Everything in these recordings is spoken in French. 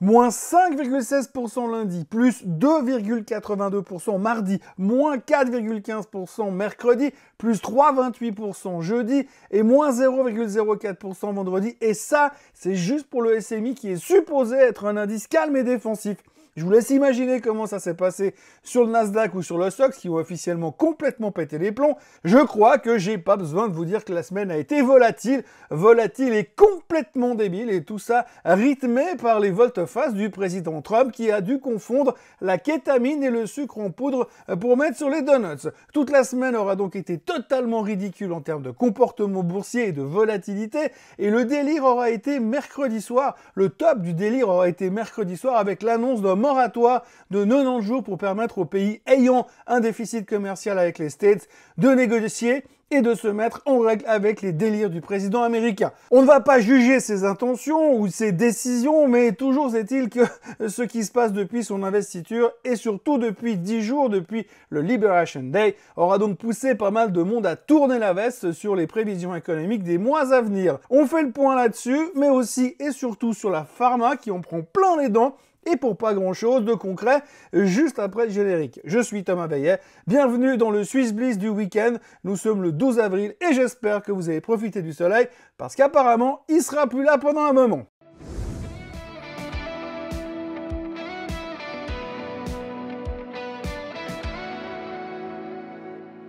moins 5,16% lundi, plus 2,82% mardi, moins 4,15% mercredi, plus 3,28% jeudi et moins 0,04% vendredi. Et ça, c'est juste pour le SMI qui est supposé être un indice calme et défensif. Je vous laisse imaginer comment ça s'est passé sur le Nasdaq ou sur le SOX qui ont officiellement complètement pété les plombs. Je crois que j'ai pas besoin de vous dire que la semaine a été volatile et complètement débile, et tout ça rythmé par les volte-face du président Trump qui a dû confondre la kétamine et le sucre en poudre pour mettre sur les donuts. Toute la semaine aura donc été totalement ridicule en termes de comportement boursier et de volatilité, et le délire aura été mercredi soir. Le top du délire aura été mercredi soir avec l'annonce d'un moratoire de 90 jours pour permettre aux pays ayant un déficit commercial avec les States de négocier et de se mettre en règle avec les délires du président américain. On ne va pas juger ses intentions ou ses décisions, mais toujours est-il que ce qui se passe depuis son investiture et surtout depuis 10 jours, depuis le Liberation Day, aura donc poussé pas mal de monde à tourner la veste sur les prévisions économiques des mois à venir. On fait le point là-dessus, mais aussi et surtout sur la pharma qui en prend plein les dents, et pour pas grand chose de concret, juste après le générique. Je suis Thomas Bayet, bienvenue dans le Swiss Bliss du week-end. Nous sommes le 12 avril et j'espère que vous avez profité du soleil parce qu'apparemment, il sera plus là pendant un moment.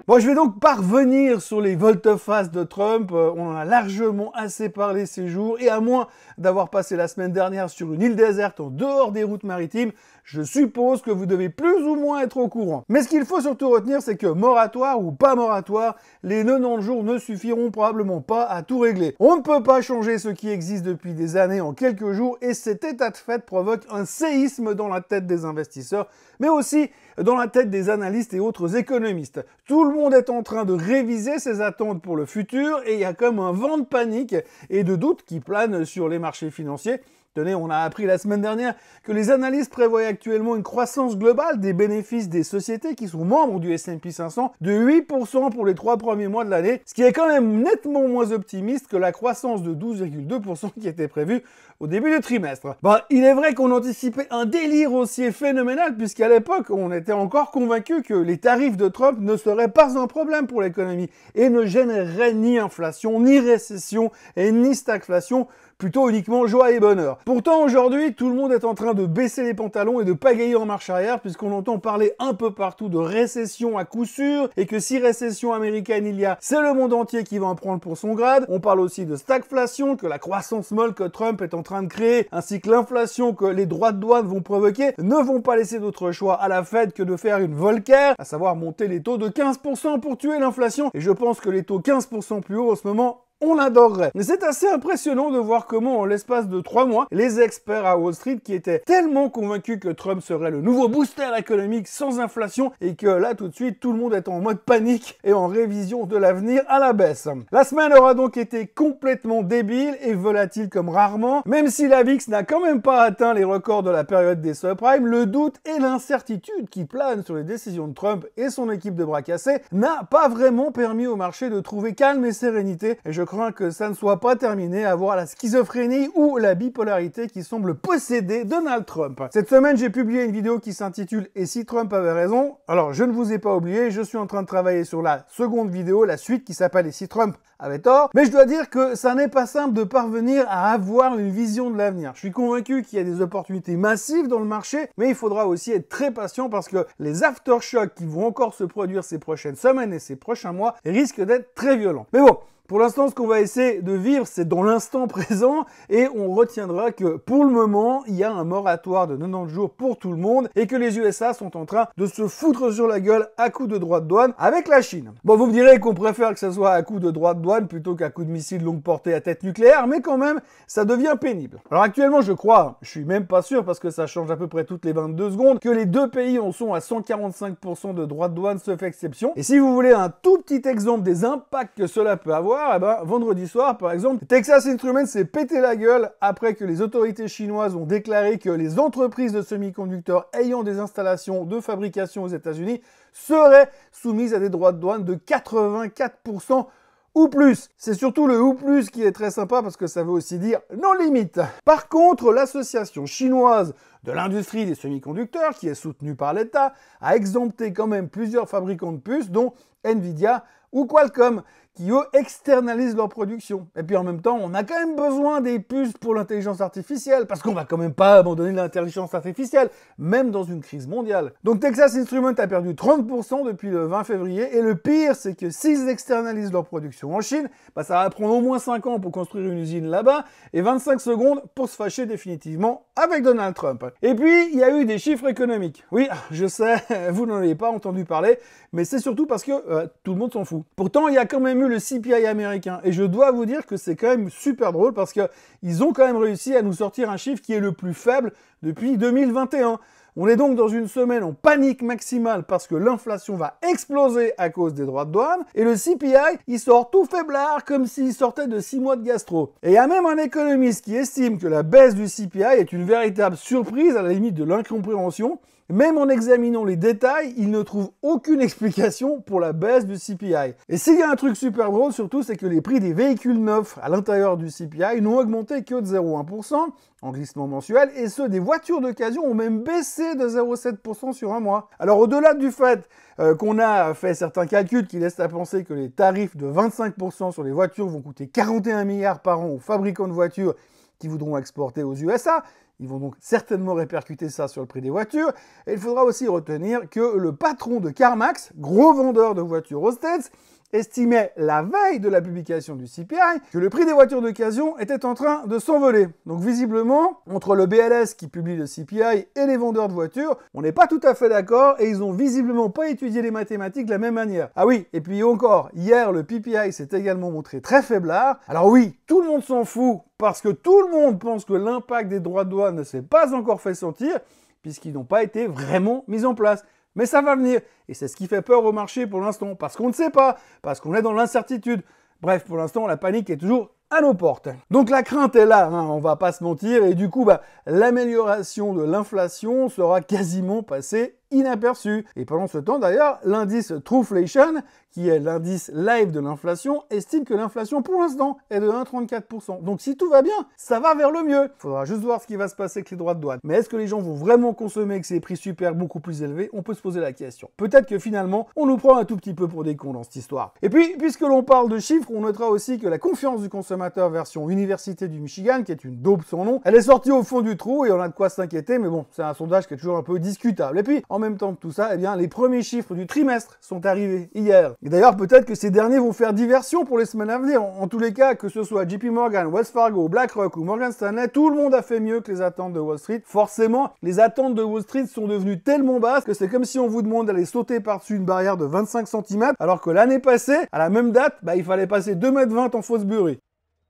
Bon, je vais donc pas revenir sur les volte-face de Trump, on en a largement assez parlé ces jours, et à moins d'avoir passé la semaine dernière sur une île déserte en dehors des routes maritimes, je suppose que vous devez plus ou moins être au courant. Mais ce qu'il faut surtout retenir, c'est que moratoire ou pas moratoire, les 90 jours ne suffiront probablement pas à tout régler. On ne peut pas changer ce qui existe depuis des années en quelques jours, et cet état de fait provoque un séisme dans la tête des investisseurs, mais aussi dans la tête des analystes et autres économistes. Tout le monde est en train de réviser ses attentes pour le futur et il y a comme un vent de panique et de doute qui plane sur les marchés financiers. Tenez, on a appris la semaine dernière que les analystes prévoient actuellement une croissance globale des bénéfices des sociétés qui sont membres du S&P 500 de 8% pour les 3 premiers mois de l'année, ce qui est quand même nettement moins optimiste que la croissance de 12,2% qui était prévue au début du trimestre. Il est vrai qu'on anticipait un délire haussier phénoménal puisqu'à l'époque, on était encore convaincu que les tarifs de Trump ne seraient pas un problème pour l'économie et ne généreraient ni inflation, ni récession et ni stagflation, plutôt uniquement joie et bonheur. Pourtant, aujourd'hui, tout le monde est en train de baisser les pantalons et de pagayer en marche arrière puisqu'on entend parler un peu partout de récession à coup sûr et que si récession américaine il y a, c'est le monde entier qui va en prendre pour son grade. On parle aussi de stagflation, que la croissance molle que Trump est en train de créer, ainsi que l'inflation que les droits de douane vont provoquer, ne vont pas laisser d'autre choix à la Fed que de faire une Volcker, à savoir monter les taux de 15% pour tuer l'inflation. Et je pense que les taux 15% plus hauts en ce moment, on adorerait. Mais c'est assez impressionnant de voir comment, en l'espace de 3 mois, les experts à Wall Street qui étaient tellement convaincus que Trump serait le nouveau booster économique sans inflation et que là, tout de suite, tout le monde est en mode panique et en révision de l'avenir à la baisse. La semaine aura donc été complètement débile et volatile comme rarement. Même si la VIX n'a quand même pas atteint les records de la période des subprimes, le doute et l'incertitude qui planent sur les décisions de Trump et son équipe de bras cassés n'a pas vraiment permis au marché de trouver calme et sérénité. Et je crains que ça ne soit pas terminé à voir la schizophrénie ou la bipolarité qui semble posséder Donald Trump. Cette semaine, j'ai publié une vidéo qui s'intitule « Et si Trump avait raison ?» Alors, je ne vous ai pas oublié, je suis en train de travailler sur la seconde vidéo, la suite qui s'appelle « Et si Trump avait tort ?» Mais je dois dire que ça n'est pas simple de parvenir à avoir une vision de l'avenir. Je suis convaincu qu'il y a des opportunités massives dans le marché, mais il faudra aussi être très patient parce que les aftershocks qui vont encore se produire ces prochaines semaines et ces prochains mois risquent d'être très violents. Mais bon, pour l'instant, ce qu'on va essayer de vivre, c'est dans l'instant présent et on retiendra que pour le moment, il y a un moratoire de 90 jours pour tout le monde et que les USA sont en train de se foutre sur la gueule à coups de droits de douane avec la Chine. Bon, vous me direz qu'on préfère que ce soit à coups de droits de douane plutôt qu'à coups de missiles longue portée à tête nucléaire, mais quand même, ça devient pénible. Alors actuellement, je crois, je suis même pas sûr parce que ça change à peu près toutes les 22 secondes, que les deux pays en sont à 145% de droits de douane sauf exception. Et si vous voulez un tout petit exemple des impacts que cela peut avoir, eh ben, vendredi soir, par exemple, Texas Instruments s'est pété la gueule après que les autorités chinoises ont déclaré que les entreprises de semi-conducteurs ayant des installations de fabrication aux États-Unis seraient soumises à des droits de douane de 84% ou plus. C'est surtout le ou plus qui est très sympa parce que ça veut aussi dire non limite. Par contre, l'association chinoise de l'industrie des semi-conducteurs, qui est soutenue par l'État, a exempté quand même plusieurs fabricants de puces, dont Nvidia ou Qualcomm, qui eux externalisent leur production. Et puis en même temps, on a quand même besoin des puces pour l'intelligence artificielle, parce qu'on va quand même pas abandonner l'intelligence artificielle, même dans une crise mondiale. Donc Texas Instruments a perdu 30% depuis le 20 février, et le pire, c'est que s'ils externalisent leur production en Chine, bah, ça va prendre au moins 5 ans pour construire une usine là-bas, et 25 secondes pour se fâcher définitivement avec Donald Trump. Et puis, il y a eu des chiffres économiques. Oui, je sais, vous n'en avez pas entendu parler, mais c'est surtout parce que tout le monde s'en fout. Pourtant, il y a quand même eu le CPI américain, et je dois vous dire que c'est quand même super drôle parce que ils ont quand même réussi à nous sortir un chiffre qui est le plus faible depuis 2021. On est donc dans une semaine en panique maximale parce que l'inflation va exploser à cause des droits de douane, et le CPI, il sort tout faiblard comme s'il sortait de 6 mois de gastro. Et il y a même un économiste qui estime que la baisse du CPI est une véritable surprise à la limite de l'incompréhension. Même en examinant les détails, il ne trouve aucune explication pour la baisse du CPI. Et s'il y a un truc super drôle surtout, c'est que les prix des véhicules neufs à l'intérieur du CPI n'ont augmenté que de 0,1% en glissement mensuel, et ceux des voitures d'occasion ont même baissé de 0,7% sur un mois. Alors au-delà du fait qu'on a fait certains calculs qui laissent à penser que les tarifs de 25% sur les voitures vont coûter 41 milliards par an aux fabricants de voitures qui voudront exporter aux USA, ils vont donc certainement répercuter ça sur le prix des voitures. Et il faudra aussi retenir que le patron de CarMax, gros vendeur de voitures aux States, estimait la veille de la publication du CPI que le prix des voitures d'occasion était en train de s'envoler. Donc visiblement, entre le BLS qui publie le CPI et les vendeurs de voitures, on n'est pas tout à fait d'accord et ils ont visiblement pas étudié les mathématiques de la même manière. Ah oui, et puis encore, hier le PPI s'est également montré très faiblard. Alors oui, tout le monde s'en fout parce que tout le monde pense que l'impact des droits de douane ne s'est pas encore fait sentir puisqu'ils n'ont pas été vraiment mis en place. Mais ça va venir, et c'est ce qui fait peur au marché pour l'instant, parce qu'on ne sait pas, parce qu'on est dans l'incertitude. Bref, pour l'instant, la panique est toujours à nos portes. Donc la crainte est là, on va pas se mentir, et du coup, l'amélioration de l'inflation sera quasiment passée inaperçue. Et pendant ce temps, d'ailleurs, l'indice Trueflation, qui est l'indice live de l'inflation, estime que l'inflation, pour l'instant, est de 1,34%. Donc si tout va bien, ça va vers le mieux. Il faudra juste voir ce qui va se passer avec les droits de douane. Mais est-ce que les gens vont vraiment consommer avec ces prix super beaucoup plus élevés? On peut se poser la question. Peut-être que finalement, on nous prend un tout petit peu pour des cons dans cette histoire. Et puis, puisque l'on parle de chiffres, on notera aussi que la confiance du consommateur version Université du Michigan, qui est une daube sans nom, elle est sortie au fond du trou et on a de quoi s'inquiéter, mais bon, c'est un sondage qui est toujours un peu discutable. Et puis, en même temps que tout ça, eh bien, les premiers chiffres du trimestre sont arrivés hier. Et d'ailleurs, peut-être que ces derniers vont faire diversion pour les semaines à venir. En tous les cas, que ce soit JP Morgan, Wells Fargo, BlackRock ou Morgan Stanley, tout le monde a fait mieux que les attentes de Wall Street. Forcément, les attentes de Wall Street sont devenues tellement basses que c'est comme si on vous demande d'aller sauter par-dessus une barrière de 25 cm, alors que l'année passée, à la même date, il fallait passer 2,20 m en fausse burie.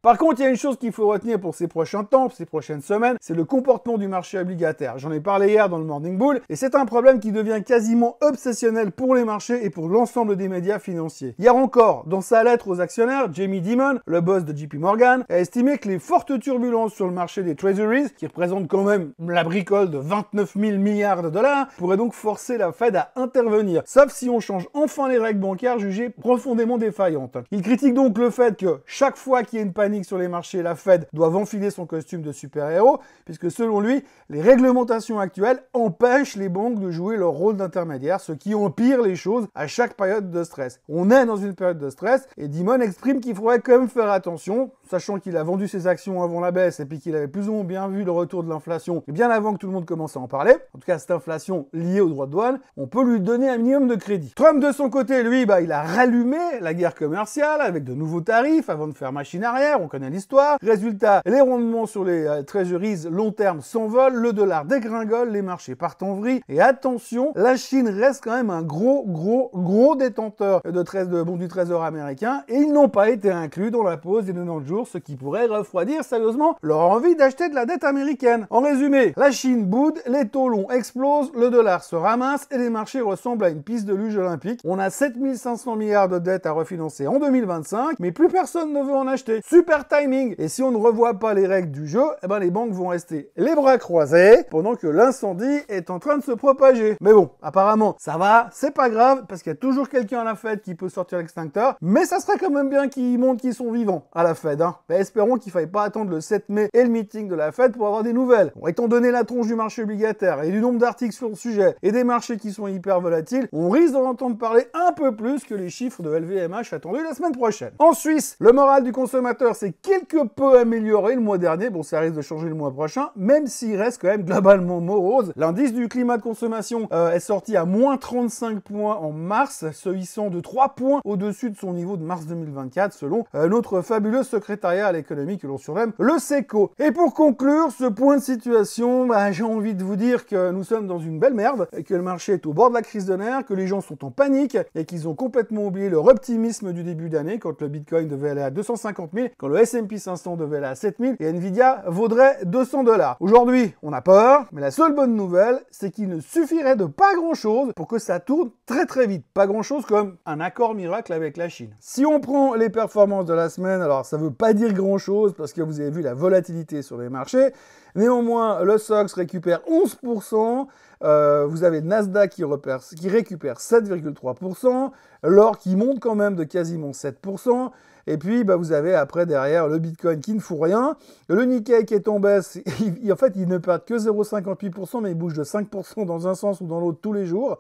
Par contre, il y a une chose qu'il faut retenir pour ces prochains temps, pour ces prochaines semaines, c'est le comportement du marché obligataire. J'en ai parlé hier dans le Morning Bull, et c'est un problème qui devient quasiment obsessionnel pour les marchés et pour l'ensemble des médias financiers. Hier encore, dans sa lettre aux actionnaires, Jamie Dimon, le boss de JP Morgan, a estimé que les fortes turbulences sur le marché des treasuries, qui représentent quand même la bricole de 29 000 milliards de dollars, pourraient donc forcer la Fed à intervenir, sauf si on change enfin les règles bancaires jugées profondément défaillantes. Il critique donc le fait que chaque fois qu'il y a une panique sur les marchés, la Fed doit enfiler son costume de super-héros, puisque selon lui, les réglementations actuelles empêchent les banques de jouer leur rôle d'intermédiaire, ce qui empire les choses à chaque période de stress. On est dans une période de stress, et Dimon exprime qu'il faudrait quand même faire attention, sachant qu'il a vendu ses actions avant la baisse, et puis qu'il avait plus ou moins bien vu le retour de l'inflation, et bien avant que tout le monde commence à en parler, en tout cas cette inflation liée aux droits de douane, on peut lui donner un minimum de crédit. Trump, de son côté, lui, il a rallumé la guerre commerciale avec de nouveaux tarifs avant de faire machine arrière. On connaît l'histoire. Résultat, les rendements sur les treasuries long terme s'envolent, le dollar dégringole, les marchés partent en vrille. Et attention, la Chine reste quand même un gros détenteur du trésor américain, et ils n'ont pas été inclus dans la pause des 90 jours, ce qui pourrait refroidir sérieusement leur envie d'acheter de la dette américaine. En résumé, la Chine boude, les taux longs explosent, le dollar se ramasse et les marchés ressemblent à une piste de luge olympique. On a 7500 milliards de dettes à refinancer en 2025, mais plus personne ne veut en acheter. Super super timing. Et si on ne revoit pas les règles du jeu, eh ben les banques vont rester les bras croisés pendant que l'incendie est en train de se propager. Mais bon, apparemment, ça va, c'est pas grave, parce qu'il y a toujours quelqu'un à la Fed qui peut sortir l'extincteur, mais ça serait quand même bien qu'ils montrent qu'ils sont vivants à la Fed. Mais espérons qu'il ne faille pas attendre le 7 mai et le meeting de la Fed pour avoir des nouvelles. Bon, étant donné la tronche du marché obligataire et du nombre d'articles sur le sujet et des marchés qui sont hyper volatiles, on risque d'en entendre parler un peu plus que les chiffres de LVMH attendus la semaine prochaine. En Suisse, le moral du consommateur s'est quelque peu amélioré le mois dernier. Bon, ça risque de changer le mois prochain, même s'il reste quand même globalement morose. L'indice du climat de consommation est sorti à moins 35 points en mars, se hissant de 3 points au-dessus de son niveau de mars 2024, selon notre fabuleux secrétariat à l'économie que l'on surnomme le SECO. Et pour conclure ce point de situation, j'ai envie de vous dire que nous sommes dans une belle merde, que le marché est au bord de la crise de nerfs, que les gens sont en panique et qu'ils ont complètement oublié leur optimisme du début d'année quand le Bitcoin devait aller à 250 000, quand le S&P 500 devait aller à 7 000 et Nvidia vaudrait 200 $. Aujourd'hui, on a peur, mais la seule bonne nouvelle, c'est qu'il ne suffirait de pas grand-chose pour que ça tourne très très vite. Pas grand-chose comme un accord miracle avec la Chine. Si on prend les performances de la semaine, alors ça veut pas dire grand-chose parce que vous avez vu la volatilité sur les marchés. Néanmoins, le SOX récupère 11%, vous avez Nasdaq qui récupère 7,3%, l'or qui monte quand même de quasiment 7%, et puis vous avez après derrière le Bitcoin qui ne fout rien, le Nikkei qui est en baisse, en fait il ne perd que 0,58%, mais il bouge de 5% dans un sens ou dans l'autre tous les jours.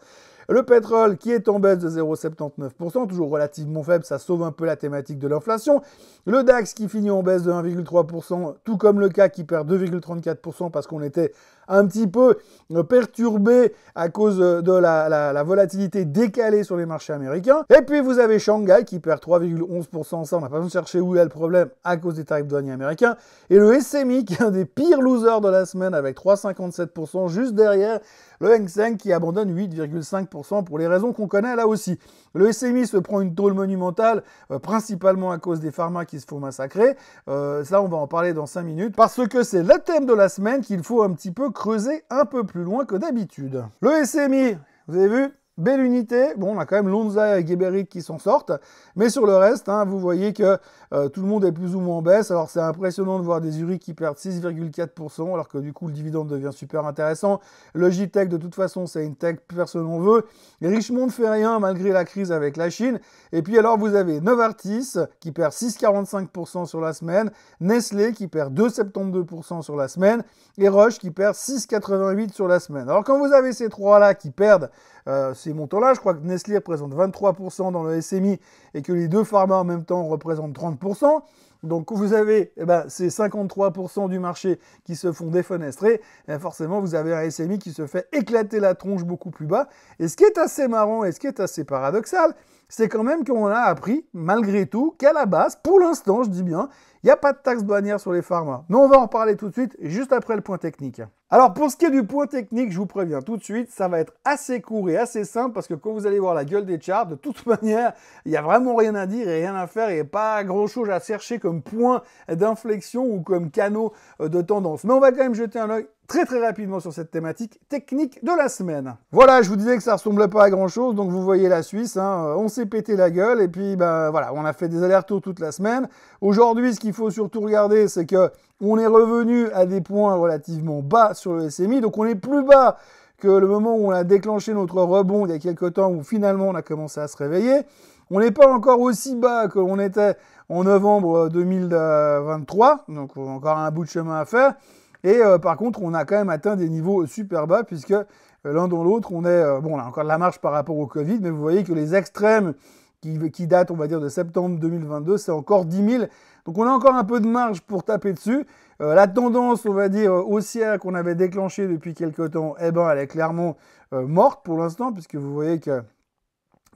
Le pétrole qui est en baisse de 0,79%, toujours relativement faible, ça sauve un peu la thématique de l'inflation. Le DAX qui finit en baisse de 1,3%, tout comme le CAC qui perd 2,34% parce qu'on était un petit peu perturbé à cause de la volatilité décalée sur les marchés américains. Et puis vous avez Shanghai qui perd 3,11%, ça on n'a pas besoin de chercher où est le problème à cause des tarifs douaniers américains. Et le SMI qui est un des pires losers de la semaine avec 3,57%, juste derrière le Hang Seng qui abandonne 8,5% pour les raisons qu'on connaît là aussi. Le SMI se prend une tôle monumentale, principalement à cause des pharma qui se font massacrer. Ça, on va en parler dans 5 minutes, parce que c'est le thème de la semaine qu'il faut un petit peu creuser un peu plus loin que d'habitude. Le SMI, vous avez vu ? Belle unité, bon on a quand même Lonza et Geberit qui s'en sortent, mais sur le reste, vous voyez que tout le monde est plus ou moins en baisse. Alors c'est impressionnant de voir des Zurich qui perdent 6,4%, alors que du coup le dividende devient super intéressant. Logitech de toute façon c'est une tech, personne n'en veut. Richemont ne fait rien malgré la crise avec la Chine. Et puis alors vous avez Novartis qui perd 6,45% sur la semaine, Nestlé qui perd 2,72% sur la semaine, et Roche qui perd 6,88% sur la semaine. Alors quand vous avez ces trois-là qui perdent ces montants-là, je crois que Nestlé représente 23% dans le SMI et que les deux pharma en même temps représentent 30%. Donc vous avez ces 53% du marché qui se font défenestrer, et forcément vous avez un SMI qui se fait éclater la tronche beaucoup plus bas. Et ce qui est assez marrant et ce qui est assez paradoxal, c'est quand même qu'on a appris, malgré tout, qu'à la base, pour l'instant, je dis bien, il n'y a pas de taxe douanière sur les pharma. Mais on va en parler tout de suite, juste après le point technique. Alors pour ce qui est du point technique, je vous préviens tout de suite, ça va être assez court et assez simple, parce que quand vous allez voir la gueule des charts, de toute manière, il n'y a vraiment rien à dire et rien à faire, il n'y a pas grand-chose à chercher comme point d'inflexion ou comme canaux de tendance. Mais on va quand même jeter un œil très très rapidement sur cette thématique technique de la semaine. Voilà, je vous disais que ça ressemblait pas à grand chose, donc vous voyez la Suisse, on s'est pété la gueule, et puis voilà, on a fait des allers-retours toute la semaine. Aujourd'hui, ce qu'il faut surtout regarder, c'est que on est revenu à des points relativement bas sur le SMI, donc on est plus bas que le moment où on a déclenché notre rebond il y a quelques temps, où finalement on a commencé à se réveiller. On n'est pas encore aussi bas que l'on était en novembre 2023, donc on a encore un bout de chemin à faire. Et par contre, on a quand même atteint des niveaux super bas, puisque l'un dans l'autre, on est... on a encore de la marge par rapport au Covid, mais vous voyez que les extrêmes qui datent, on va dire, de septembre 2022, c'est encore 10 000. Donc on a encore un peu de marge pour taper dessus. La tendance, on va dire, haussière qu'on avait déclenchée depuis quelques temps, elle est clairement morte pour l'instant, puisque vous voyez que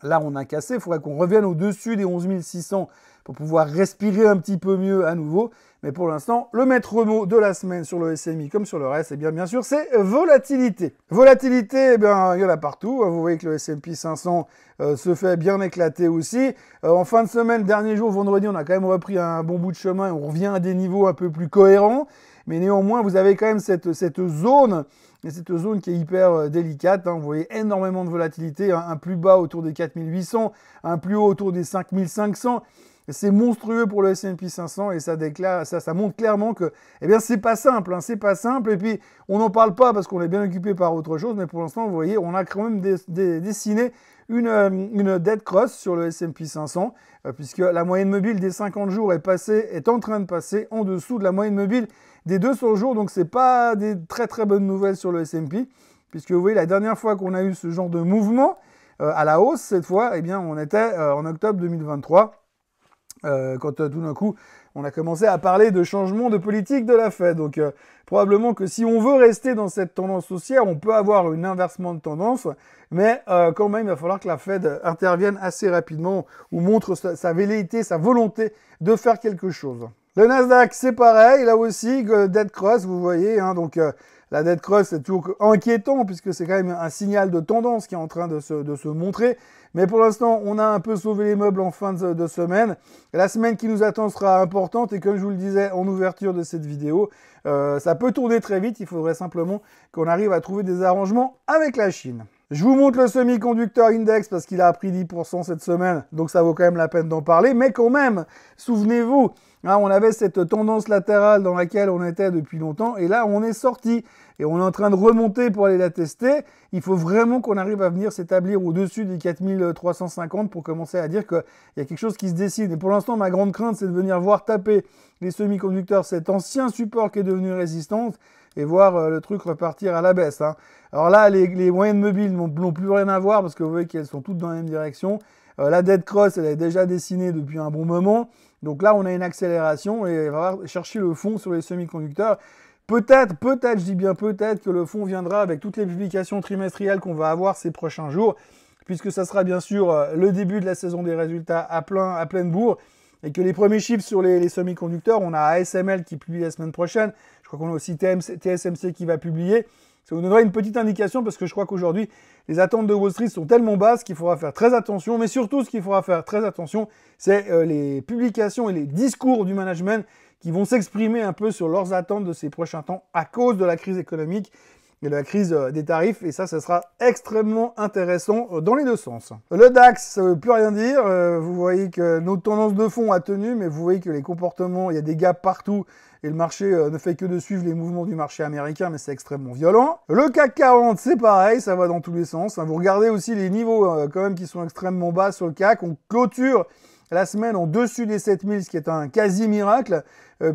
là, on a cassé. Il faudrait qu'on revienne au-dessus des 11 600 pour pouvoir respirer un petit peu mieux à nouveau. Mais pour l'instant, le maître mot de la semaine sur le SMI comme sur le reste, bien sûr, c'est volatilité. Volatilité, il y en a partout. Vous voyez que le S&P 500 se fait bien éclater aussi. En fin de semaine, dernier jour, vendredi, on a quand même repris un bon bout de chemin et on revient à des niveaux un peu plus cohérents. Mais néanmoins, vous avez quand même cette zone, et cette zone qui est hyper délicate. Vous voyez énormément de volatilité, un plus bas autour des 4800, un plus haut autour des 5500. c'est monstrueux pour le S&P 500 et ça montre clairement que, eh bien, c'est pas simple, hein, c'est pas simple. Et puis, on n'en parle pas parce qu'on est bien occupé par autre chose, mais pour l'instant, vous voyez, on a quand même dessiné une dead cross sur le S&P 500, puisque la moyenne mobile des 50 jours est en train de passer en dessous de la moyenne mobile des 200 jours. Donc, c'est pas des très très bonnes nouvelles sur le S&P, puisque vous voyez, la dernière fois qu'on a eu ce genre de mouvement à la hausse, cette fois, eh bien, on était en octobre 2023. Quand tout d'un coup, on a commencé à parler de changement de politique de la Fed. Donc, probablement que si on veut rester dans cette tendance haussière, on peut avoir un inversement de tendance, mais quand même, il va falloir que la Fed intervienne assez rapidement ou montre sa velléité, sa volonté de faire quelque chose. Le Nasdaq, c'est pareil, là aussi, dead cross, vous voyez, hein, donc la dead cross, c'est toujours inquiétant puisque c'est quand même un signal de tendance qui est en train de se montrer. Mais pour l'instant, on a un peu sauvé les meubles en fin de semaine. La semaine qui nous attend sera importante et comme je vous le disais en ouverture de cette vidéo, ça peut tourner très vite. Il faudrait simplement qu'on arrive à trouver des arrangements avec la Chine. Je vous montre le semi-conducteur index parce qu'il a pris 10% cette semaine, donc ça vaut quand même la peine d'en parler. Mais quand même, souvenez-vous, hein, on avait cette tendance latérale dans laquelle on était depuis longtemps et là, on est sorti. Et on est en train de remonter pour aller la tester. Il faut vraiment qu'on arrive à venir s'établir au-dessus des 4350 pour commencer à dire qu'il y a quelque chose qui se dessine. Et pour l'instant, ma grande crainte, c'est de venir voir taper les semi-conducteurs, cet ancien support qui est devenu résistance, et voir le truc repartir à la baisse. Hein. Alors là, les moyennes mobiles n'ont plus rien à voir parce que vous voyez qu'elles sont toutes dans la même direction. La dead cross, elle est déjà dessinée depuis un bon moment. Donc là, on a une accélération et il va falloir chercher le fond sur les semi-conducteurs. Peut-être, je dis bien peut-être que le fond viendra avec toutes les publications trimestrielles qu'on va avoir ces prochains jours, puisque ça sera bien sûr le début de la saison des résultats à pleine bourre, et que les premiers chiffres sur les semi-conducteurs, on a ASML qui publie la semaine prochaine, je crois qu'on a aussi TSMC qui va publier. Ça vous donnera une petite indication, parce que je crois qu'aujourd'hui, les attentes de Wall Street sont tellement basses qu'il faudra faire très attention, mais surtout ce qu'il faudra faire très attention, c'est les publications et les discours du management qui vont s'exprimer un peu sur leurs attentes de ces prochains temps à cause de la crise économique et de la crise des tarifs. Et ça sera extrêmement intéressant dans les deux sens. Le DAX, ça ne veut plus rien dire. Vous voyez que notre tendance de fond a tenu, mais vous voyez que les comportements, il y a des gaps partout. Et le marché ne fait que de suivre les mouvements du marché américain, mais c'est extrêmement violent. Le CAC 40, c'est pareil, ça va dans tous les sens. Vous regardez aussi les niveaux quand même qui sont extrêmement bas sur le CAC. On clôture la semaine en dessus des 7000, ce qui est un quasi-miracle,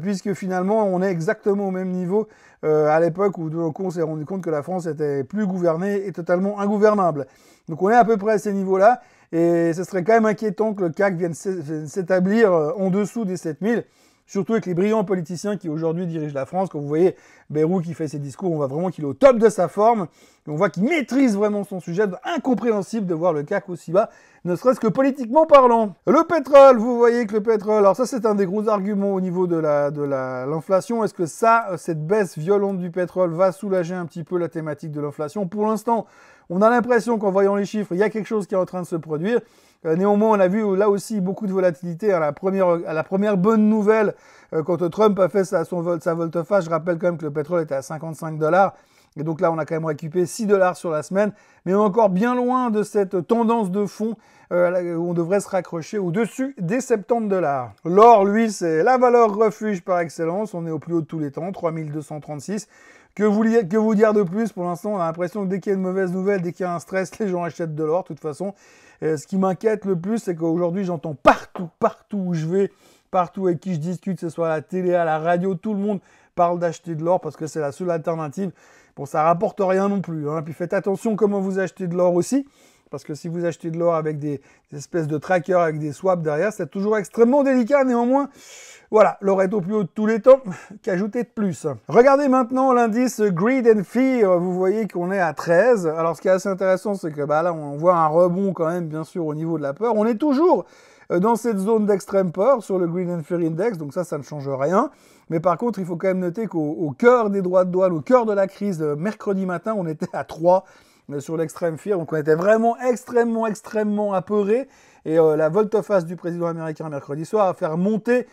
puisque finalement, on est exactement au même niveau à l'époque où on s'est rendu compte que la France était plus gouvernée et totalement ingouvernable. Donc on est à peu près à ces niveaux-là, et ce serait quand même inquiétant que le CAC vienne s'établir en dessous des 7000, surtout avec les brillants politiciens qui aujourd'hui dirigent la France. Quand vous voyez Bayrou qui fait ses discours, on voit vraiment qu'il est au top de sa forme, et on voit qu'il maîtrise vraiment son sujet. Incompréhensible de voir le CAC aussi bas, ne serait-ce que politiquement parlant. Le pétrole, vous voyez que le pétrole, alors ça c'est un des gros arguments au niveau de l'inflation. Est-ce que cette baisse violente du pétrole va soulager un petit peu la thématique de l'inflation? Pour l'instant, on a l'impression qu'en voyant les chiffres, il y a quelque chose qui est en train de se produire. Néanmoins, on a vu là aussi beaucoup de volatilité à la première bonne nouvelle quand Trump a fait sa volte-face. Je rappelle quand même que le pétrole était à 55 $. Et donc là, on a quand même récupéré 6 $ sur la semaine. Mais on est encore bien loin de cette tendance de fond où on devrait se raccrocher au-dessus des 70 $. L'or, lui, c'est la valeur refuge par excellence. On est au plus haut de tous les temps, 3236. Que vous dire de plus? Pour l'instant, on a l'impression que dès qu'il y a une mauvaise nouvelle, dès qu'il y a un stress, les gens achètent de l'or. De toute façon, ce qui m'inquiète le plus, c'est qu'aujourd'hui, j'entends partout où je vais, partout avec qui je discute, que ce soit à la télé, à la radio, tout le monde parle d'acheter de l'or parce que c'est la seule alternative. Bon, ça rapporte rien non plus, hein. Puis faites attention comment vous achetez de l'or aussi, parce que si vous achetez de l'or avec des espèces de trackers, avec des swaps derrière, c'est toujours extrêmement délicat. Néanmoins, voilà, l'or est au plus haut de tous les temps, qu'ajouter de plus. Regardez maintenant l'indice Greed and Fear, vous voyez qu'on est à 13. Alors ce qui est assez intéressant, c'est que là, on voit un rebond quand même, bien sûr, au niveau de la peur. On est toujours dans cette zone d'extrême peur sur le Greed and Fear Index, donc ça ne change rien. Mais par contre, il faut quand même noter qu'au cœur des droits de douane, au cœur de la crise, mercredi matin, on était à 3 sur l'extrême fear, donc on était vraiment extrêmement apeurés. Et la volte-face du président américain mercredi soir a fait monter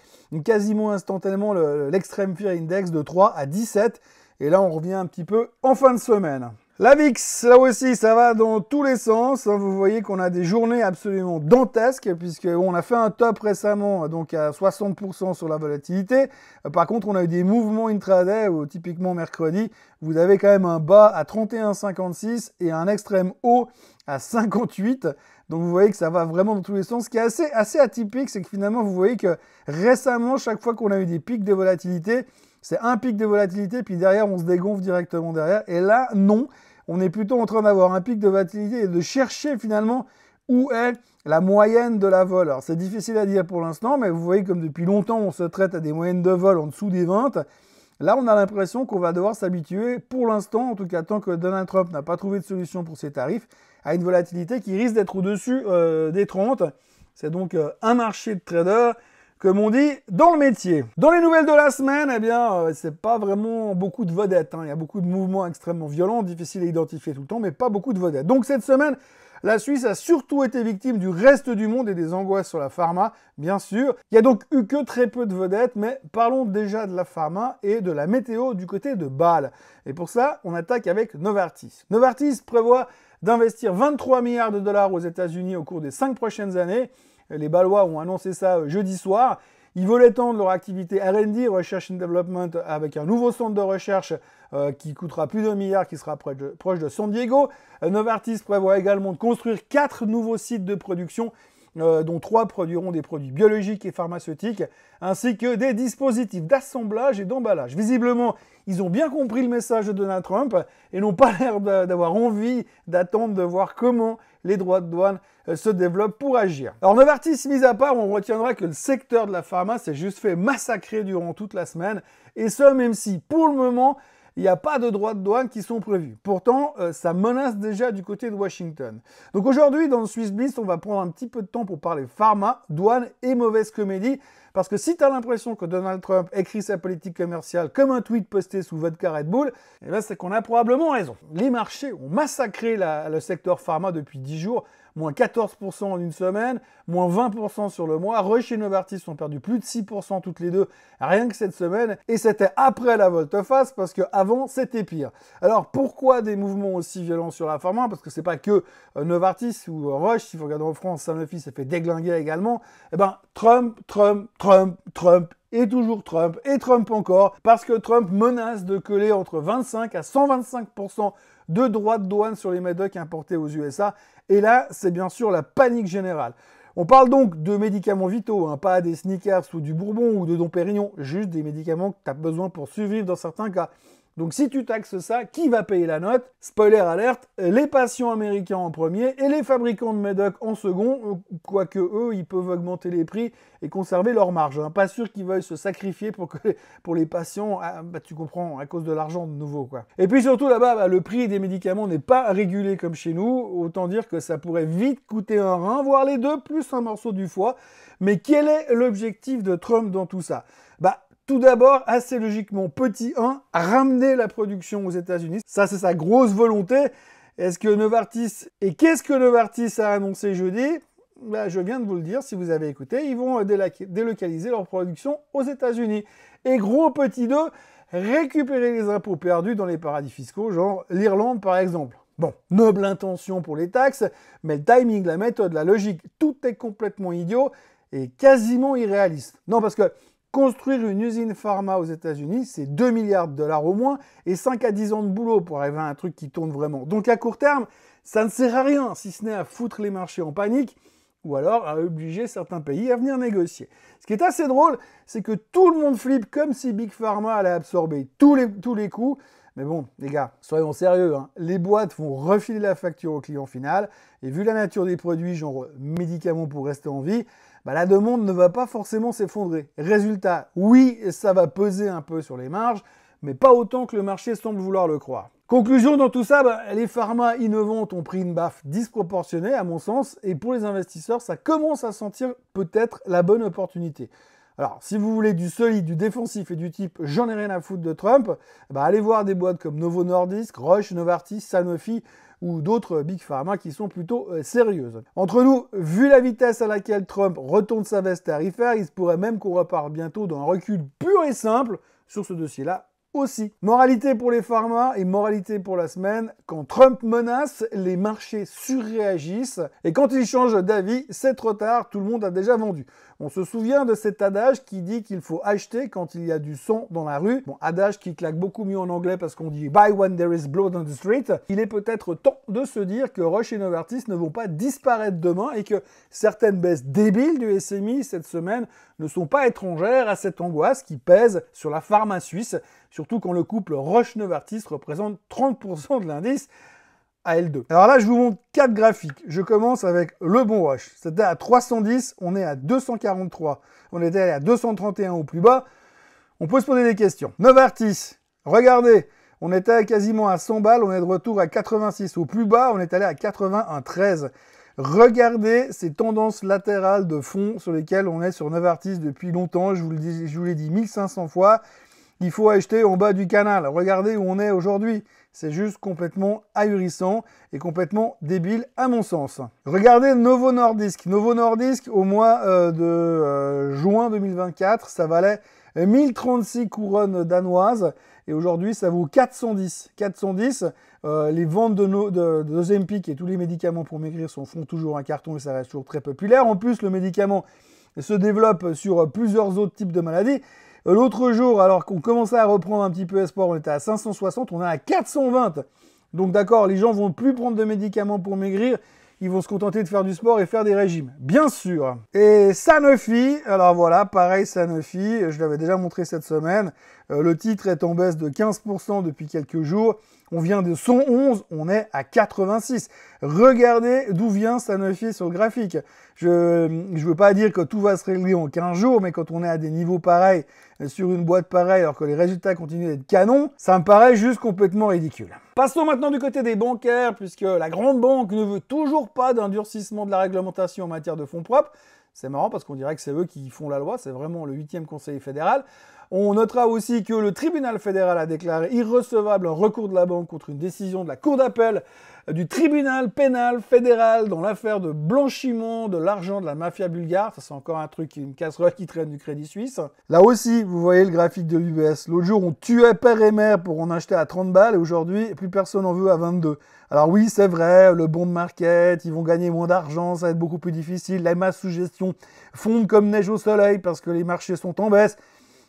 quasiment instantanément l'extreme fear index de 3 à 17. Et là, on revient un petit peu en fin de semaine. La VIX, là aussi, ça va dans tous les sens. Vous voyez qu'on a des journées absolument dantesques, puisqu'on a fait un top récemment, donc à 60% sur la volatilité. Par contre, on a eu des mouvements intraday, où typiquement mercredi, vous avez quand même un bas à 31,56 et un extrême haut à 58. Donc vous voyez que ça va vraiment dans tous les sens. Ce qui est assez atypique, c'est que finalement, vous voyez que récemment, chaque fois qu'on a eu des pics de volatilité, c'est un pic de volatilité, puis derrière, on se dégonfle directement derrière. Et là, non. On est plutôt en train d'avoir un pic de volatilité et de chercher finalement où est la moyenne de la vol. Alors c'est difficile à dire pour l'instant, mais vous voyez comme depuis longtemps on se traite à des moyennes de vol en dessous des 20. Là on a l'impression qu'on va devoir s'habituer pour l'instant, en tout cas tant que Donald Trump n'a pas trouvé de solution pour ses tarifs, à une volatilité qui risque d'être au-dessus des 30. C'est donc un marché de traders, comme on dit dans le métier. Dans les nouvelles de la semaine, eh bien, c'est pas vraiment beaucoup de vedettes. Il y a beaucoup de mouvements extrêmement violents, difficiles à identifier tout le temps, mais pas beaucoup de vedettes. Donc cette semaine, la Suisse a surtout été victime du reste du monde et des angoisses sur la pharma, bien sûr. Il y a donc eu que très peu de vedettes, mais parlons déjà de la pharma et de la météo du côté de Bâle. Et pour ça, on attaque avec Novartis. Novartis prévoit d'investir 23 milliards de dollars aux États-Unis au cours des 5 prochaines années. Les Bâlois ont annoncé ça jeudi soir. Ils veulent étendre leur activité R&D, Research and Development, avec un nouveau centre de recherche qui coûtera plus d'1 milliard, qui sera proche de San Diego. Novartis prévoit également de construire 4 nouveaux sites de production, dont 3 produiront des produits biologiques et pharmaceutiques, ainsi que des dispositifs d'assemblage et d'emballage. Visiblement, ils ont bien compris le message de Donald Trump et n'ont pas l'air d'avoir envie d'attendre de voir comment les droits de douane se développent pour agir. Alors Novartis, mis à part, on retiendra que le secteur de la pharma s'est juste fait massacrer durant toute la semaine, et ce même si, pour le moment, il n'y a pas de droits de douane qui sont prévus. Pourtant, ça menace déjà du côté de Washington. Donc aujourd'hui, dans le Swiss Bliss, on va prendre un petit peu de temps pour parler pharma, douane et mauvaise comédie. Parce que si tu as l'impression que Donald Trump écrit sa politique commerciale comme un tweet posté sous vodka Red Bull, eh bien c'est qu'on a probablement raison. Les marchés ont massacré le secteur pharma depuis 10 jours, moins 14% en une semaine, moins 20% sur le mois. Roche et Novartis ont perdu plus de 6% toutes les deux, rien que cette semaine. Et c'était après la volte-face, parce qu'avant, c'était pire. Alors, pourquoi des mouvements aussi violents sur la pharma? Parce que c'est pas que Novartis ou Roche, si vous regardez en France, Sanofi s'est fait déglinguer également. Eh ben, Trump, et toujours Trump, et Trump encore, parce que Trump menace de coller entre 25 à 125% de droits de douane sur les médocs importés aux USA. Et là, c'est bien sûr la panique générale. On parle donc de médicaments vitaux, pas des Snickers ou du Bourbon ou de Dom Pérignon, juste des médicaments que tu as besoin pour survivre dans certains cas. Donc si tu taxes ça, qui va payer la note? Spoiler alerte, les patients américains en premier et les fabricants de médocs en second, quoique eux, ils peuvent augmenter les prix et conserver leur marge. Pas sûr qu'ils veuillent se sacrifier pour les patients, tu comprends, à cause de l'argent de nouveau, quoi. Et puis surtout là-bas, le prix des médicaments n'est pas régulé comme chez nous, autant dire que ça pourrait vite coûter un rein, voire les deux, plus un morceau du foie. Mais quel est l'objectif de Trump dans tout ça? Tout d'abord, assez logiquement, petit 1, ramener la production aux États-Unis. Ça, c'est sa grosse volonté. Est-ce que Novartis... Et qu'est-ce que Novartis a annoncé jeudi? Je viens de vous le dire, si vous avez écouté, ils vont délocaliser leur production aux États-Unis. Et gros petit 2, récupérer les impôts perdus dans les paradis fiscaux, genre l'Irlande par exemple. Bon, noble intention pour les taxes, mais le timing, la méthode, la logique, tout est complètement idiot et quasiment irréaliste. Non, parce que construire une usine pharma aux États-Unis, c'est 2 milliards de dollars au moins et 5 à 10 ans de boulot pour arriver à un truc qui tourne vraiment. Donc à court terme, ça ne sert à rien, si ce n'est à foutre les marchés en panique ou alors à obliger certains pays à venir négocier. Ce qui est assez drôle, c'est que tout le monde flippe comme si Big Pharma allait absorber tous les coûts. Mais bon, les gars, soyons sérieux, les boîtes vont refiler la facture au client final et vu la nature des produits, genre médicaments pour rester en vie, la demande ne va pas forcément s'effondrer. Résultat, oui, ça va peser un peu sur les marges, mais pas autant que le marché semble vouloir le croire. Conclusion dans tout ça, les pharma innovantes ont pris une baffe disproportionnée à mon sens, et pour les investisseurs, ça commence à sentir peut-être la bonne opportunité. Alors, si vous voulez du solide, du défensif et du type « j'en ai rien à foutre de Trump », allez voir des boîtes comme Novo Nordisk, Roche, Novartis, Sanofi ou d'autres Big Pharma qui sont plutôt sérieuses. Entre nous, vu la vitesse à laquelle Trump retourne sa veste tarifaire, il se pourrait même qu'on repart bientôt dans un recul pur et simple sur ce dossier-là aussi. Moralité pour les pharma et moralité pour la semaine, quand Trump menace, les marchés surréagissent et quand il change d'avis, c'est trop tard, tout le monde a déjà vendu. On se souvient de cet adage qui dit qu'il faut acheter quand il y a du sang dans la rue. Bon, adage qui claque beaucoup mieux en anglais parce qu'on dit « buy when there is blood on the street ». Il est peut-être temps de se dire que Roche et Novartis ne vont pas disparaître demain et que certaines baisses débiles du SMI cette semaine ne sont pas étrangères à cette angoisse qui pèse sur la pharma suisse, surtout quand le couple Roche-Novartis représente 30% de l'indice AL2. Alors là, je vous montre 4 graphiques. Je commence avec le bon Roche. C'était à 310, on est à 243. On était allé à 231 au plus bas. On peut se poser des questions. Novartis, regardez, on était quasiment à 100 balles, on est de retour à 86. Au plus bas, on est allé à 81,13. Regardez ces tendances latérales de fond sur lesquelles on est sur Novartis depuis longtemps. Je vous l'ai dit 1500 fois. Il faut acheter en bas du canal. Regardez où on est aujourd'hui. C'est juste complètement ahurissant et complètement débile à mon sens. Regardez Novo Nordisk. Novo Nordisk, au mois de juin 2024, ça valait 1036 couronnes danoises et aujourd'hui ça vaut 410. 410, les ventes de Ozempic et tous les médicaments pour maigrir font toujours un carton et ça reste toujours très populaire. En plus, le médicament se développe sur plusieurs autres types de maladies. L'autre jour, alors qu'on commençait à reprendre un petit peu espoir, on était à 560, on est à 420. Donc d'accord, les gens vont plus prendre de médicaments pour maigrir, ils vont se contenter de faire du sport et faire des régimes, bien sûr. Et Sanofi, alors voilà, pareil Sanofi, je l'avais déjà montré cette semaine, le titre est en baisse de 15% depuis quelques jours. On vient de 111, on est à 86. Regardez d'où vient Sanofi sur le graphique. Je ne veux pas dire que tout va se régler en 15 jours, mais quand on est à des niveaux pareils, sur une boîte pareille, alors que les résultats continuent d'être canons, ça me paraît juste complètement ridicule. Passons maintenant du côté des bancaires, puisque la grande banque ne veut toujours pas d'un durcissement de la réglementation en matière de fonds propres. C'est marrant parce qu'on dirait que c'est eux qui font la loi, c'est vraiment le 8e conseil fédéral. On notera aussi que le tribunal fédéral a déclaré irrecevable un recours de la banque contre une décision de la cour d'appel du tribunal pénal fédéral dans l'affaire de blanchiment de l'argent de la mafia bulgare. Ça, c'est encore un truc, une casserole qui traîne du Crédit Suisse. Là aussi, vous voyez le graphique de l'UBS. L'autre jour, on tuait père et mère pour en acheter à 30 balles et aujourd'hui, plus personne en veut à 22. Alors oui, c'est vrai, le bond market, ils vont gagner moins d'argent, ça va être beaucoup plus difficile. Les masses sous gestion fondent comme neige au soleil parce que les marchés sont en baisse.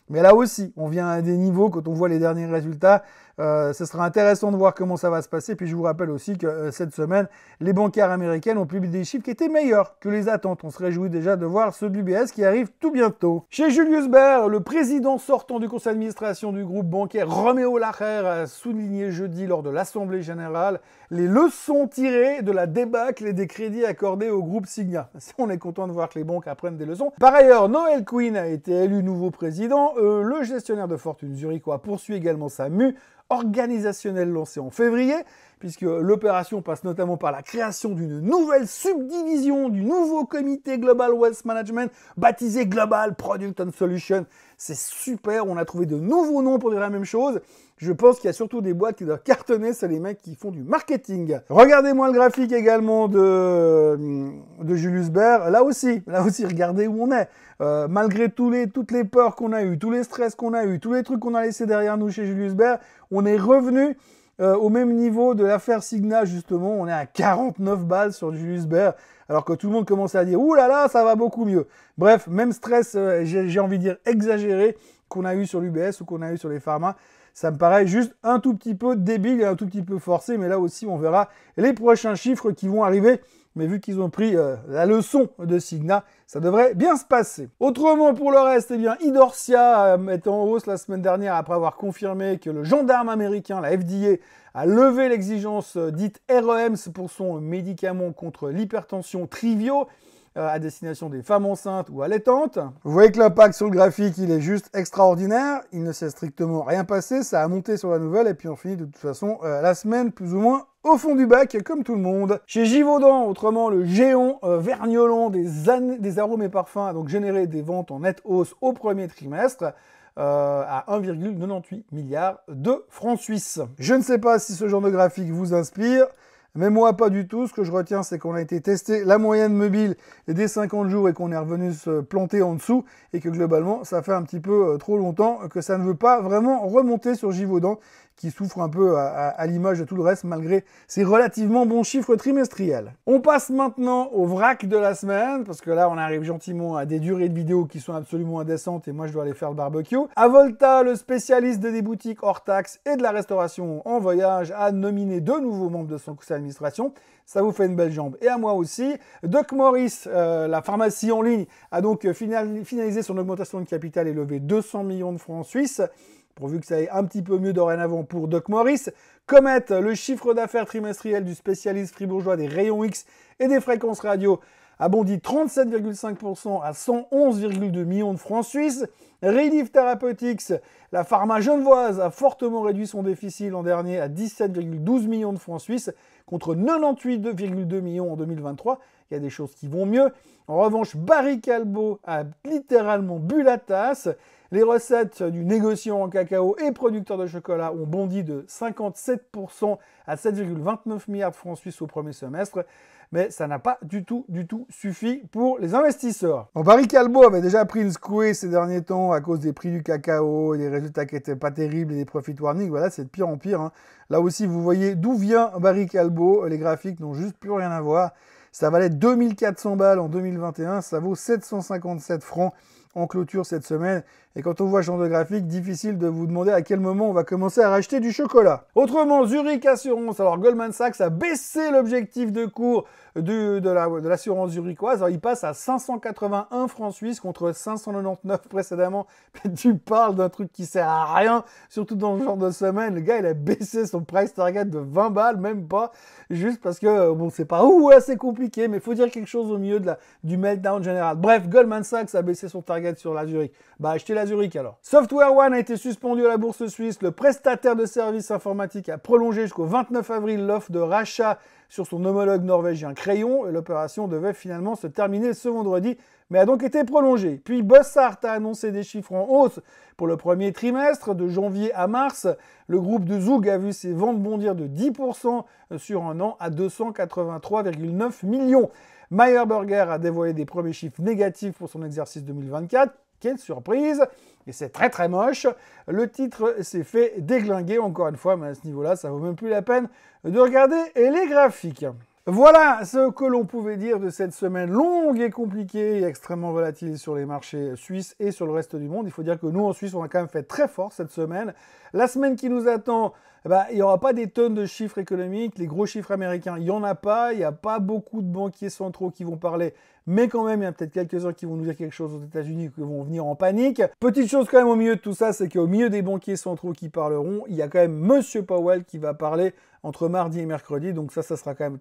Mais là aussi, on vient à des niveaux, quand on voit les derniers résultats, ce sera intéressant de voir comment ça va se passer. Puis je vous rappelle aussi que cette semaine, les bancaires américaines ont publié des chiffres qui étaient meilleurs que les attentes. On se réjouit déjà de voir ceux de l'UBS qui arrivent tout bientôt. Chez Julius Baer, le président sortant du conseil d'administration du groupe bancaire Roméo Lacher a souligné jeudi lors de l'Assemblée générale les leçons tirées de la débâcle et des crédits accordés au groupe Cigna. On est content de voir que les banques apprennent des leçons. Par ailleurs, Noel Quinn a été élu nouveau président. Le gestionnaire de fortune zurichois poursuit également sa mue organisationnelle lancée en février, puisque l'opération passe notamment par la création d'une nouvelle subdivision du nouveau comité Global Wealth Management, baptisé Global Product and Solution. C'est super, on a trouvé de nouveaux noms pour dire la même chose. Je pense qu'il y a surtout des boîtes qui doivent cartonner, c'est les mecs qui font du marketing. Regardez-moi le graphique également de Julius Baer. Là aussi, regardez où on est. Malgré toutes les peurs qu'on a eues, tous les stress qu'on a eus, tous les trucs qu'on a laissés derrière nous chez Julius Baer, on est revenu au même niveau de l'affaire Cigna, justement. On est à 49 balles sur Julius Baer, alors que tout le monde commence à dire « Ouh là là, ça va beaucoup mieux ». Bref, même stress, j'ai envie de dire exagéré, qu'on a eu sur l'UBS ou qu'on a eu sur les pharma. Ça me paraît juste un tout petit peu débile et un tout petit peu forcé, mais là aussi, on verra les prochains chiffres qui vont arriver. Mais vu qu'ils ont pris la leçon de Cigna, ça devrait bien se passer. Autrement, pour le reste, eh bien, Idorsia est en hausse la semaine dernière après avoir confirmé que le gendarme américain, la FDA, a levé l'exigence dite REMS pour son médicament contre l'hypertension Trivio à destination des femmes enceintes ou allaitantes. Vous voyez que l'impact sur le graphique, il est juste extraordinaire. Il ne s'est strictement rien passé. Ça a monté sur la nouvelle et puis on finit de toute façon la semaine plus ou moins au fond du bac, comme tout le monde. Chez Givaudan, autrement, le géant Vergnolan des arômes et parfums a donc généré des ventes en nette hausse au premier trimestre à 1,98 milliard de francs suisses. Je ne sais pas si ce genre de graphique vous inspire. Mais moi, pas du tout. Ce que je retiens, c'est qu'on a été testé la moyenne mobile des 50 jours et qu'on est revenu se planter en dessous et que globalement, ça fait un petit peu trop longtemps que ça ne veut pas vraiment remonter sur Givaudan, qui souffre un peu à l'image de tout le reste malgré ses relativement bons chiffres trimestriels. On passe maintenant au vrac de la semaine, parce que là on arrive gentiment à des durées de vidéos qui sont absolument indécentes et moi je dois aller faire le barbecue. Avolta, le spécialiste des boutiques hors taxes et de la restauration en voyage, a nominé 2 nouveaux membres de son conseil d'administration. Ça vous fait une belle jambe. Et à moi aussi. Doc Morris, la pharmacie en ligne, a donc finalisé son augmentation de capital et levé 200 millions de francs suisses, pourvu que ça aille un petit peu mieux dorénavant pour Doc Morris. Comet, le chiffre d'affaires trimestriel du spécialiste fribourgeois des rayons X et des fréquences radio, a bondi 37,5% à 111,2 millions de francs suisses. Relief Therapeutics, la pharma genevoise, a fortement réduit son déficit l'an dernier à 17,12 millions de francs suisses contre 98,2 millions en 2023. Il y a des choses qui vont mieux. En revanche, Barry Callebaut a littéralement bu la tasse. Les recettes du négociant en cacao et producteur de chocolat ont bondi de 57% à 7,29 milliards de francs suisses au premier semestre. Mais ça n'a pas du tout suffi pour les investisseurs. Bon, Barry Callebaut avait déjà pris une secouée ces derniers temps à cause des prix du cacao et des résultats qui n'étaient pas terribles et des profit warnings. Voilà, c'est de pire en pire, hein. Là aussi, vous voyez d'où vient Barry Callebaut. Les graphiques n'ont juste plus rien à voir. Ça valait 2400 balles en 2021, ça vaut 757 francs en clôture cette semaine. Et quand on voit ce genre de graphique, difficile de vous demander à quel moment on va commencer à racheter du chocolat. Autrement, Zurich Assurance, alors Goldman Sachs a baissé l'objectif de cours de l'assurance zurichoise. Alors il passe à 581 francs suisses contre 599 précédemment. Mais tu parles d'un truc qui sert à rien, surtout dans ce genre de semaine. Le gars, il a baissé son price target de 20 balles, même pas, juste parce que, bon, c'est pas assez compliqué, mais il faut dire quelque chose au milieu du meltdown général. Bref, Goldman Sachs a baissé son target sur la Zurich. Bah, achetez la Zurich alors. Software One a été suspendu à la bourse suisse. Le prestataire de services informatiques a prolongé jusqu'au 29 avril l'offre de rachat sur son homologue norvégien Crayon. Et l'opération devait finalement se terminer ce vendredi, mais a donc été prolongée. Puis Bossart a annoncé des chiffres en hausse pour le premier trimestre, de janvier à mars. Le groupe de Zug a vu ses ventes bondir de 10% sur un an à 283,9 millions. Meyer Burger a dévoilé des premiers chiffres négatifs pour son exercice 2024. Quelle surprise! Et c'est très moche. Le titre s'est fait déglinguer encore une fois, mais à ce niveau-là, ça vaut même plus la peine de regarder les graphiques. Voilà ce que l'on pouvait dire de cette semaine longue et compliquée et extrêmement volatile sur les marchés suisses et sur le reste du monde. Il faut dire que nous, en Suisse, on a quand même fait très fort cette semaine. La semaine qui nous attend, il n'y aura pas des tonnes de chiffres économiques. Les gros chiffres américains, il n'y en a pas. Il n'y a pas beaucoup de banquiers centraux qui vont parler. Mais quand même, il y a peut-être quelques-uns qui vont nous dire quelque chose aux États-Unis qui vont venir en panique. Petite chose quand même au milieu de tout ça, c'est qu'au milieu des banquiers centraux qui parleront, il y a quand même Monsieur Powell qui va parler entre mardi et mercredi. Donc ça sera quand même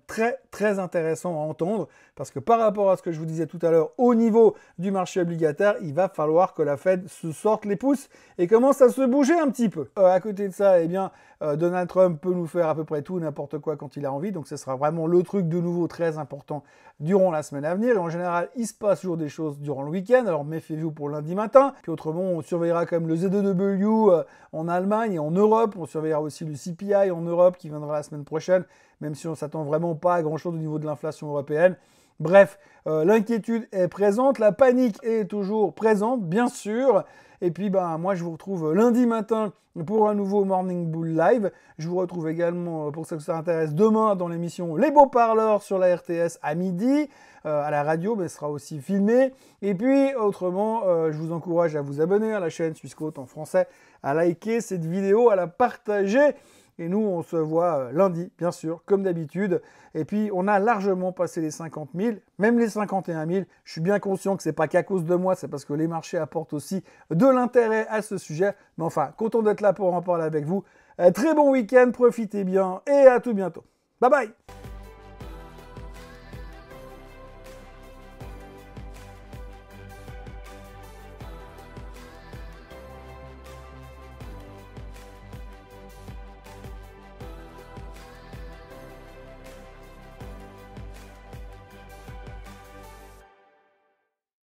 très intéressant à entendre. Parce que par rapport à ce que je vous disais tout à l'heure, au niveau du marché obligataire, il va falloir que la Fed se sorte les pouces et commence à se bouger un petit peu. À côté de ça, eh bien, Donald Trump peut nous faire à peu près tout, n'importe quoi quand il a envie. Donc ce sera vraiment le truc de nouveau très important durant la semaine à venir. Et en général, il se passe toujours des choses durant le week-end. Alors méfiez-vous pour lundi matin. Puis autrement, on surveillera quand même le Z2W en Allemagne et en Europe. On surveillera aussi le CPI en Europe qui viendra la semaine prochaine, même si on ne s'attend vraiment pas à grand-chose au niveau de l'inflation européenne. Bref, l'inquiétude est présente, la panique est toujours présente, bien sûr. Et puis, moi, je vous retrouve lundi matin pour un nouveau Morning Bull Live. Je vous retrouve également, pour ceux que ça intéresse, demain dans l'émission Les Beaux Parleurs sur la RTS à midi, à la radio, mais ce sera aussi filmé. Et puis, autrement, je vous encourage à vous abonner à la chaîne Swissquote en français, à liker cette vidéo, à la partager. Et nous, on se voit lundi, bien sûr, comme d'habitude. Et puis, on a largement passé les 50 000, même les 51 000. Je suis bien conscient que ce n'est pas qu'à cause de moi, c'est parce que les marchés apportent aussi de l'intérêt à ce sujet. Mais enfin, content d'être là pour en parler avec vous. Très bon week-end, profitez bien et à tout bientôt. Bye bye!